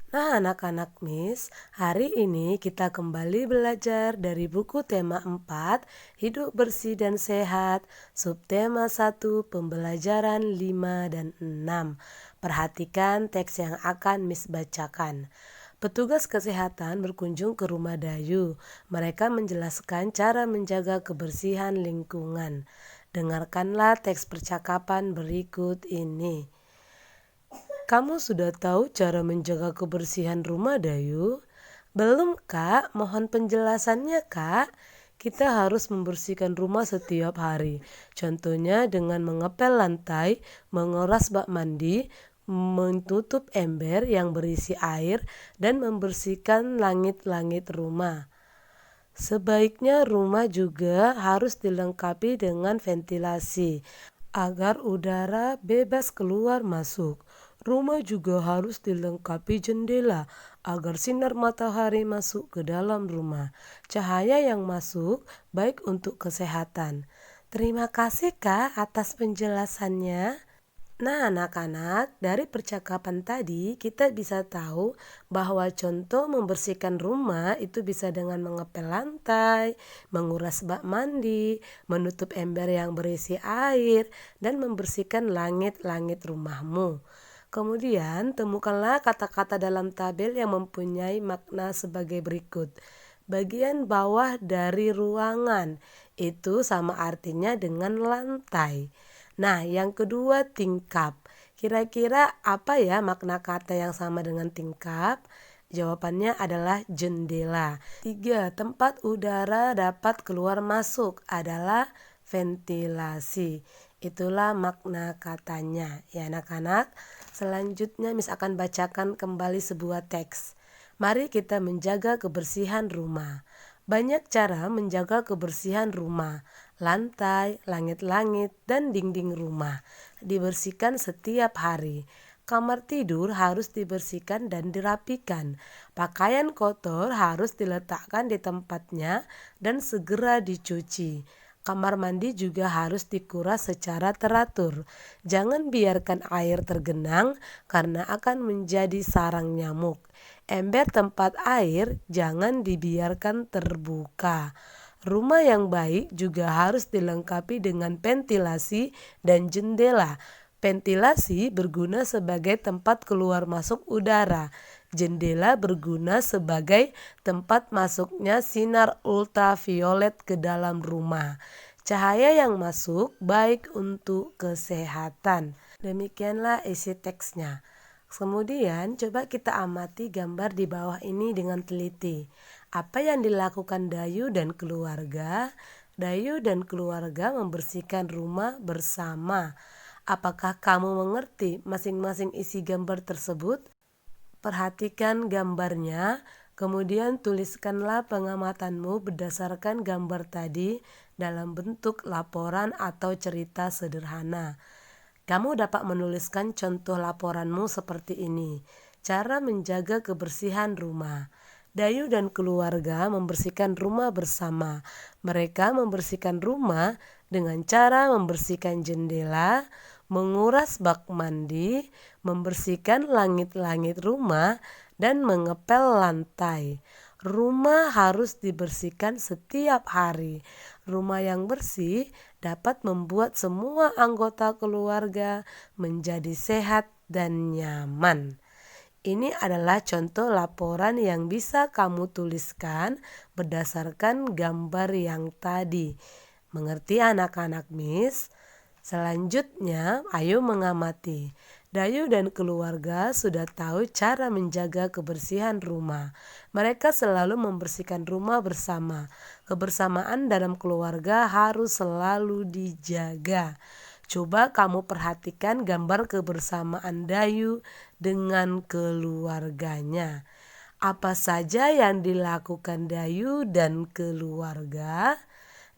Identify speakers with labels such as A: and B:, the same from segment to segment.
A: Nah, anak-anak Miss, hari ini kita kembali belajar dari buku tema 4, Hidup Bersih dan Sehat, subtema 1, pembelajaran 5 dan 6. Perhatikan teks yang akan Miss bacakan. Petugas kesehatan berkunjung ke rumah Dayu. Mereka menjelaskan cara menjaga kebersihan lingkungan. Dengarkanlah teks percakapan berikut ini. Kamu sudah tahu cara menjaga kebersihan rumah, Dayu? Belum, Kak. Mohon penjelasannya, Kak. Kita harus membersihkan rumah setiap hari. Contohnya dengan mengepel lantai, menguras bak mandi, menutup ember yang berisi air, dan membersihkan langit-langit rumah. Sebaiknya rumah juga harus dilengkapi dengan ventilasi agar udara bebas keluar masuk. Rumah juga harus dilengkapi jendela agar sinar matahari masuk ke dalam rumah. Cahaya yang masuk baik untuk kesehatan. Terima kasih Kak atas penjelasannya. Nah, anak-anak, dari percakapan tadi kita bisa tahu bahwa contoh membersihkan rumah itu bisa dengan mengepel lantai, menguras bak mandi, menutup ember yang berisi air, dan membersihkan langit-langit rumahmu. Kemudian, temukanlah kata-kata dalam tabel yang mempunyai makna sebagai berikut. Bagian bawah dari ruangan itu sama artinya dengan lantai. Nah, yang kedua tingkap. Kira-kira apa ya makna kata yang sama dengan tingkap? Jawabannya adalah jendela. 3. Tempat udara dapat keluar masuk adalah ventilasi. Itulah makna katanya. Ya anak-anak, selanjutnya Miss akan bacakan kembali sebuah teks. Mari kita menjaga kebersihan rumah. Banyak cara menjaga kebersihan rumah. Lantai, langit-langit, dan dinding rumah dibersihkan setiap hari. Kamar tidur harus dibersihkan dan dirapikan. Pakaian kotor harus diletakkan di tempatnya dan segera dicuci. Kamar mandi juga harus dikuras secara teratur. Jangan biarkan air tergenang karena akan menjadi sarang nyamuk. Ember tempat air jangan dibiarkan terbuka. Rumah yang baik juga harus dilengkapi dengan ventilasi dan jendela. Ventilasi berguna sebagai tempat keluar masuk udara. Jendela berguna sebagai tempat masuknya sinar ultraviolet ke dalam rumah. Cahaya yang masuk baik untuk kesehatan. Demikianlah isi teksnya. Kemudian coba kita amati gambar di bawah ini dengan teliti. Apa yang dilakukan Dayu dan keluarga? Dayu dan keluarga membersihkan rumah bersama. Apakah kamu mengerti masing-masing isi gambar tersebut? Perhatikan gambarnya, kemudian tuliskanlah pengamatanmu berdasarkan gambar tadi dalam bentuk laporan atau cerita sederhana. Kamu dapat menuliskan contoh laporanmu seperti ini. Cara menjaga kebersihan rumah. Dayu dan keluarga membersihkan rumah bersama. Mereka membersihkan rumah dengan cara membersihkan jendela, menguras bak mandi, membersihkan langit-langit rumah, dan mengepel lantai. Rumah harus dibersihkan setiap hari. Rumah yang bersih dapat membuat semua anggota keluarga menjadi sehat dan nyaman. Ini adalah contoh laporan yang bisa kamu tuliskan berdasarkan gambar yang tadi. Mengerti anak-anak Miss? Selanjutnya, ayo mengamati. Dayu dan keluarga sudah tahu cara menjaga kebersihan rumah. Mereka selalu membersihkan rumah bersama. Kebersamaan dalam keluarga harus selalu dijaga. Coba kamu perhatikan gambar kebersamaan Dayu dengan keluarganya. Apa saja yang dilakukan Dayu dan keluarga?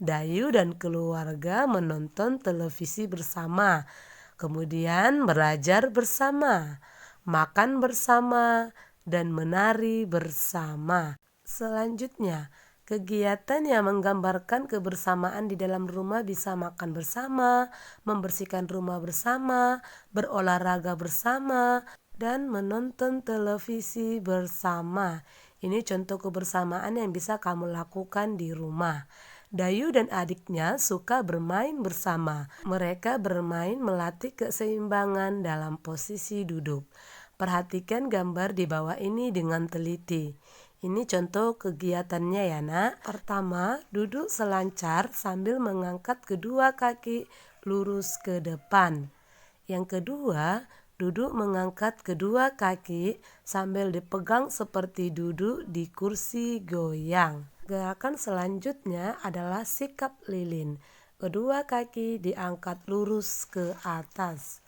A: Dayu dan keluarga menonton televisi bersama, kemudian belajar bersama, makan bersama, dan menari bersama. Selanjutnya, kegiatan yang menggambarkan kebersamaan di dalam rumah bisa makan bersama, membersihkan rumah bersama, berolahraga bersama, dan menonton televisi bersama. Ini contoh kebersamaan yang bisa kamu lakukan di rumah. Dayu dan adiknya suka bermain bersama. Mereka bermain melatih keseimbangan dalam posisi duduk. Perhatikan gambar di bawah ini dengan teliti. Ini contoh kegiatannya ya nak. Pertama, duduk selancar sambil mengangkat kedua kaki lurus ke depan. Yang kedua, duduk mengangkat kedua kaki sambil dipegang seperti duduk di kursi goyang. Gerakan selanjutnya adalah sikap lilin. Kedua kaki diangkat lurus ke atas.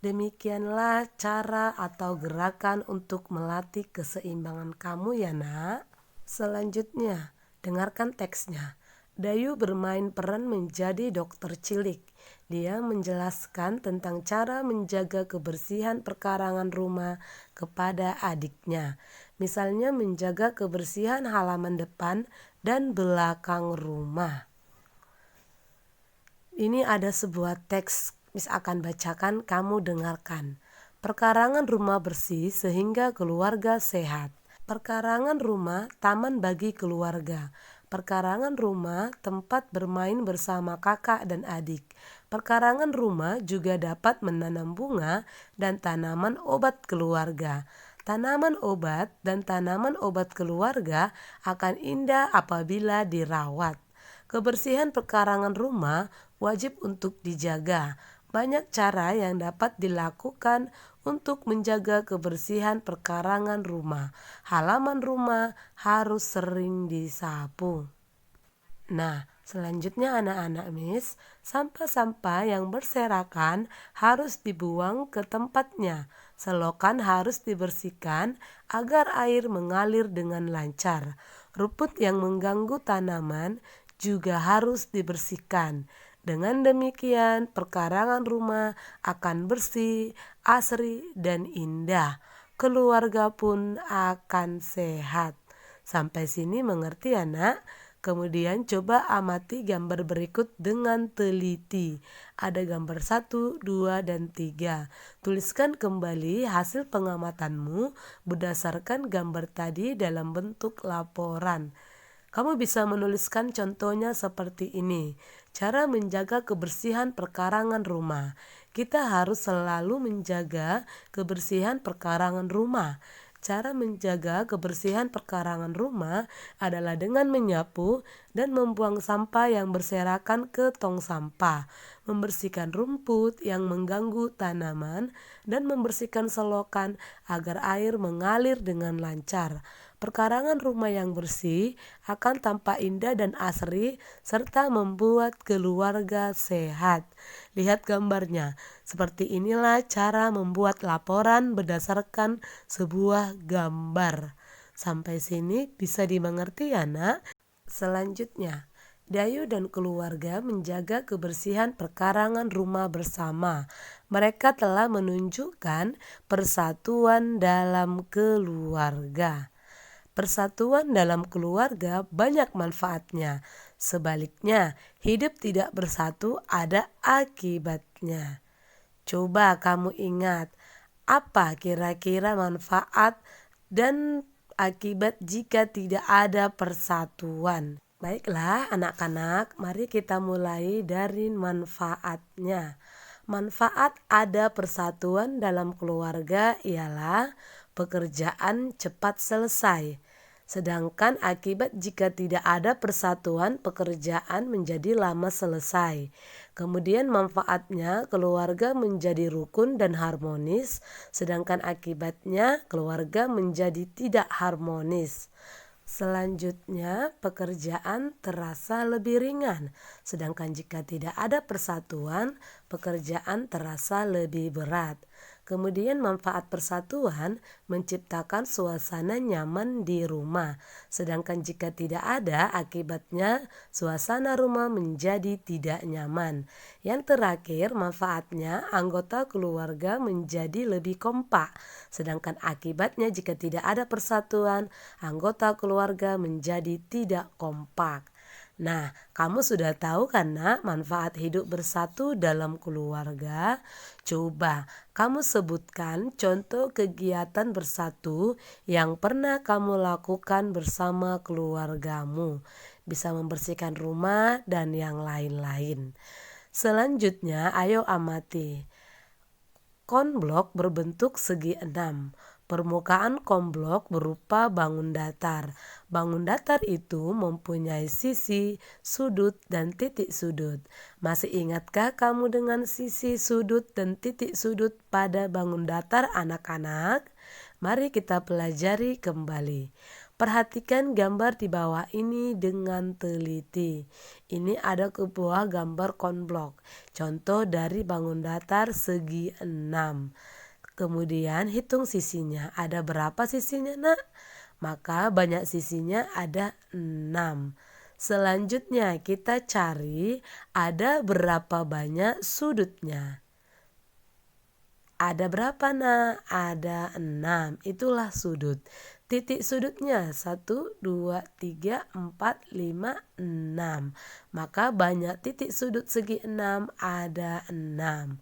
A: Demikianlah cara atau gerakan untuk melatih keseimbangan kamu ya nak. Selanjutnya, dengarkan teksnya. Dayu bermain peran menjadi dokter cilik. Dia menjelaskan tentang cara menjaga kebersihan perkarangan rumah kepada adiknya. Misalnya menjaga kebersihan halaman depan dan belakang rumah. Ini ada sebuah teks, Miss akan bacakan, kamu dengarkan. Perkarangan rumah bersih sehingga keluarga sehat. Perkarangan rumah taman bagi keluarga. Perkarangan rumah tempat bermain bersama kakak dan adik. Perkarangan rumah juga dapat menanam bunga dan tanaman obat keluarga. Tanaman obat dan tanaman obat keluarga akan indah apabila dirawat. Kebersihan perkarangan rumah wajib untuk dijaga. Banyak cara yang dapat dilakukan untuk menjaga kebersihan perkarangan rumah. Halaman rumah harus sering disapu. Nah, selanjutnya anak-anak Miss, sampah-sampah yang berserakan harus dibuang ke tempatnya. Selokan harus dibersihkan agar air mengalir dengan lancar. Rumput yang mengganggu tanaman juga harus dibersihkan. Dengan demikian, perkarangan rumah akan bersih, asri, dan indah. Keluarga pun akan sehat. Sampai sini mengerti anak? Kemudian coba amati gambar berikut dengan teliti. Ada gambar 1, 2, dan 3. Tuliskan kembali hasil pengamatanmu berdasarkan gambar tadi dalam bentuk laporan. Kamu bisa menuliskan contohnya seperti ini. Cara menjaga kebersihan perkarangan rumah. Kita harus selalu menjaga kebersihan perkarangan rumah. Cara menjaga kebersihan perkarangan rumah adalah dengan menyapu dan membuang sampah yang berserakan ke tong sampah, membersihkan rumput yang mengganggu tanaman, dan membersihkan selokan agar air mengalir dengan lancar. Perkarangan rumah yang bersih akan tampak indah dan asri serta membuat keluarga sehat. Lihat gambarnya. Seperti inilah cara membuat laporan berdasarkan sebuah gambar. Sampai sini bisa dimengerti ya nak? Selanjutnya, Dayu dan keluarga menjaga kebersihan perkarangan rumah bersama. Mereka telah menunjukkan persatuan dalam keluarga. Persatuan dalam keluarga banyak manfaatnya. Sebaliknya, hidup tidak bersatu ada akibatnya. Coba kamu ingat, apa kira-kira manfaat dan akibat jika tidak ada persatuan? Baiklah anak-anak, mari kita mulai dari manfaatnya. Manfaat ada persatuan dalam keluarga ialah pekerjaan cepat selesai. Sedangkan akibat jika tidak ada persatuan, pekerjaan menjadi lama selesai. Kemudian manfaatnya keluarga menjadi rukun dan harmonis, sedangkan akibatnya keluarga menjadi tidak harmonis. Selanjutnya, pekerjaan terasa lebih ringan, sedangkan jika tidak ada persatuan, pekerjaan terasa lebih berat. Kemudian manfaat persatuan menciptakan suasana nyaman di rumah, sedangkan jika tidak ada, akibatnya suasana rumah menjadi tidak nyaman. Yang terakhir, manfaatnya anggota keluarga menjadi lebih kompak, sedangkan akibatnya jika tidak ada persatuan, anggota keluarga menjadi tidak kompak. Nah, kamu sudah tahu kan nak manfaat hidup bersatu dalam keluarga? Coba kamu sebutkan contoh kegiatan bersatu yang pernah kamu lakukan bersama keluargamu. Bisa membersihkan rumah dan yang lain-lain. Selanjutnya, ayo amati. Konblok berbentuk segi 6. Permukaan konblok berupa bangun datar. Bangun datar itu mempunyai sisi, sudut, dan titik sudut. Masih ingatkah kamu dengan sisi, sudut, dan titik sudut pada bangun datar anak-anak? Mari kita pelajari kembali. Perhatikan gambar di bawah ini dengan teliti. Ini ada sebuah gambar konblok. Contoh dari bangun datar segi 6. Kemudian hitung sisinya. Ada berapa sisinya nak? Maka banyak sisinya ada 6. Selanjutnya kita cari ada berapa banyak sudutnya. Ada berapa nak? Ada 6. Itulah sudut. Titik sudutnya 1, 2, 3, 4, 5, 6. Maka banyak titik sudut segi 6 ada 6.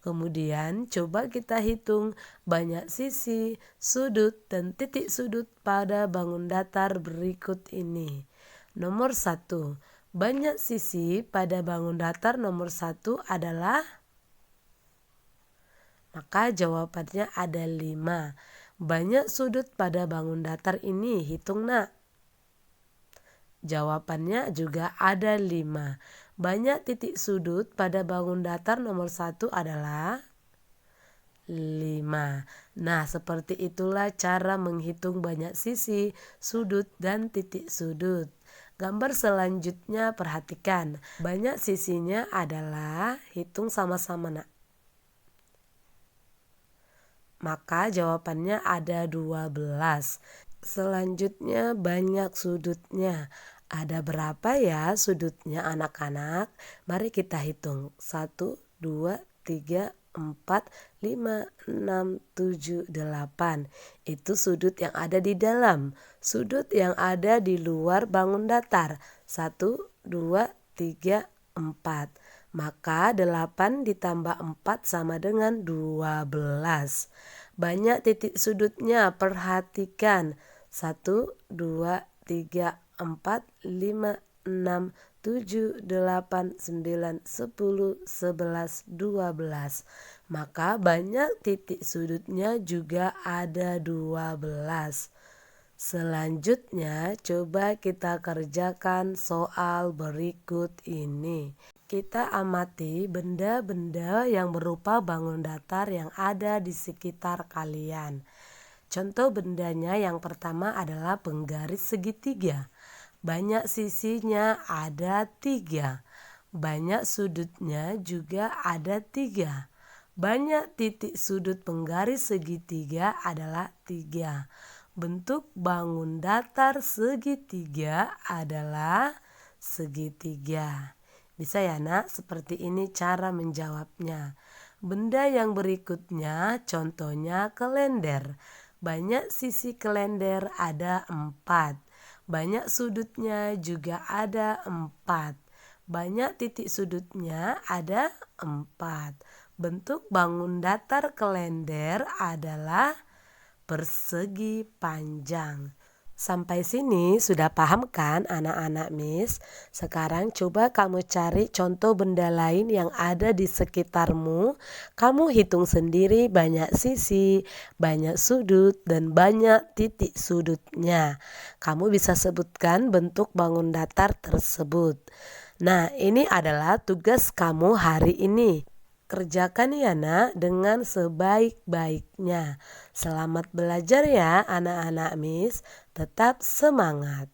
A: Kemudian coba kita hitung banyak sisi, sudut, dan titik sudut pada bangun datar berikut ini. Nomor 1. Banyak sisi pada bangun datar nomor 1 adalah, maka jawabannya ada 5. Banyak sudut pada bangun datar ini, hitung nak. Jawabannya juga ada 5. Banyak titik sudut pada bangun datar nomor 1 adalah 5. Nah, seperti itulah cara menghitung banyak sisi, sudut, dan titik sudut. Gambar selanjutnya perhatikan. Banyak sisinya adalah, hitung sama-sama nak. Maka jawabannya ada 12. Selanjutnya banyak sudutnya. Ada berapa ya sudutnya anak-anak? Mari kita hitung. 1, 2, 3, 4, 5, 6, 7, 8. Itu sudut yang ada di dalam. Sudut yang ada di luar bangun datar. 1, 2, 3, 4. Maka 8 ditambah 4 sama dengan 12. Banyak titik sudutnya, perhatikan. 1, 2, 3, 4, 5, 6, 7, 8, 9, 10, 11, 12. Maka banyak titik sudutnya juga ada 12. Selanjutnya coba kita kerjakan soal berikut ini. Kita amati benda-benda yang berupa bangun datar yang ada di sekitar kalian. Contoh bendanya yang pertama adalah penggaris segitiga. Banyak sisinya ada 3. Banyak sudutnya juga ada 3. Banyak titik sudut penggaris segitiga adalah 3. Bentuk bangun datar segitiga adalah segitiga. Bisa ya nak? Seperti ini cara menjawabnya. Benda yang berikutnya contohnya kelender. Banyak sisi kelender ada 4. Banyak sudutnya juga ada 4. Banyak titik sudutnya ada 4. Bentuk bangun datar kelender adalah persegi panjang. Sampai sini sudah paham kan anak-anak Miss? Sekarang coba kamu cari contoh benda lain yang ada di sekitarmu. Kamu hitung sendiri banyak sisi, banyak sudut, dan banyak titik sudutnya. Kamu bisa sebutkan bentuk bangun datar tersebut. Nah, ini adalah tugas kamu hari ini. Kerjakan ya nak dengan sebaik-baiknya. Selamat belajar ya anak-anak Miss. Tetap semangat.